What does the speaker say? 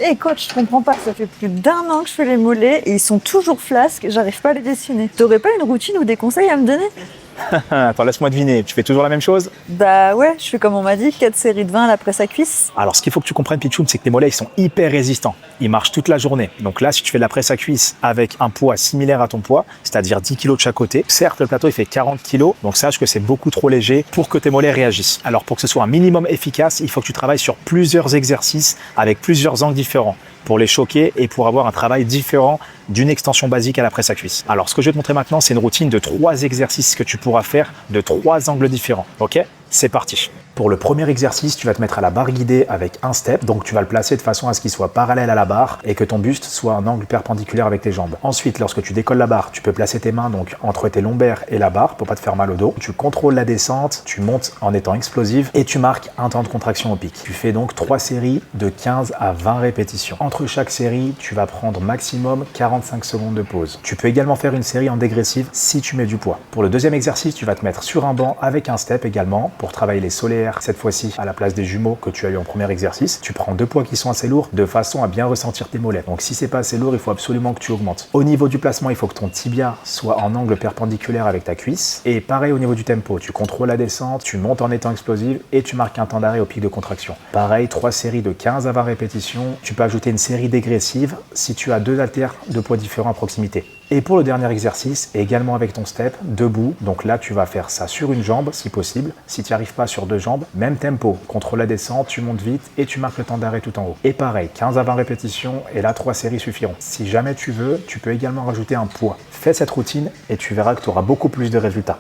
Et coach, je comprends pas, ça fait plus d'1 an que je fais les mollets et ils sont toujours flasques, j'arrive pas à les dessiner. T'aurais pas une routine ou des conseils à me donner? Attends, laisse-moi deviner, tu fais toujours la même chose? Bah ouais, je fais comme on m'a dit, 4 séries de 20 à la presse à cuisse. Alors, ce qu'il faut que tu comprennes, Pichoum, c'est que tes mollets, ils sont hyper résistants. Ils marchent toute la journée. Donc là, si tu fais de la presse à cuisse avec un poids similaire à ton poids, c'est-à-dire 10 kg de chaque côté, certes, le plateau, il fait 40 kg, donc sache que c'est beaucoup trop léger pour que tes mollets réagissent. Alors, pour que ce soit un minimum efficace, il faut que tu travailles sur plusieurs exercices avec plusieurs angles différents pour les choquer et pour avoir un travail différent d'une extension basique à la presse à cuisse. Alors, ce que je vais te montrer maintenant, c'est une routine de 3 exercices que tu pourras faire de 3 angles différents. Ok? C'est parti. Pour le premier exercice, tu vas te mettre à la barre guidée avec un step. Donc, tu vas le placer de façon à ce qu'il soit parallèle à la barre et que ton buste soit en angle perpendiculaire avec tes jambes. Ensuite, lorsque tu décolles la barre, tu peux placer tes mains donc entre tes lombaires et la barre pour pas te faire mal au dos. Tu contrôles la descente, tu montes en étant explosive et tu marques un temps de contraction au pic. Tu fais donc 3 séries de 15 à 20 répétitions. Entre chaque série, tu vas prendre maximum 45 secondes de pause. Tu peux également faire une série en dégressive si tu mets du poids. Pour le deuxième exercice, tu vas te mettre sur un banc avec un step également pour travailler les solaires, cette fois-ci à la place des jumeaux que tu as eu en premier exercice. Tu prends 2 poids qui sont assez lourds de façon à bien ressentir tes mollets. Donc si c'est pas assez lourd, il faut absolument que tu augmentes. Au niveau du placement, il faut que ton tibia soit en angle perpendiculaire avec ta cuisse. Et pareil au niveau du tempo, tu contrôles la descente, tu montes en étant explosive et tu marques un temps d'arrêt au pic de contraction. Pareil, 3 séries de 15 à 20 répétitions. Tu peux ajouter une série dégressive si tu as 2 haltères de poids différents à proximité. Et pour le dernier exercice, également avec ton step, debout. Donc là, tu vas faire ça sur une jambe si possible. Si tu n'y arrives pas sur 2 jambes, même tempo. Contrôle la descente, tu montes vite et tu marques le temps d'arrêt tout en haut. Et pareil, 15 à 20 répétitions et là, 3 séries suffiront. Si jamais tu veux, tu peux également rajouter un poids. Fais cette routine et tu verras que tu auras beaucoup plus de résultats.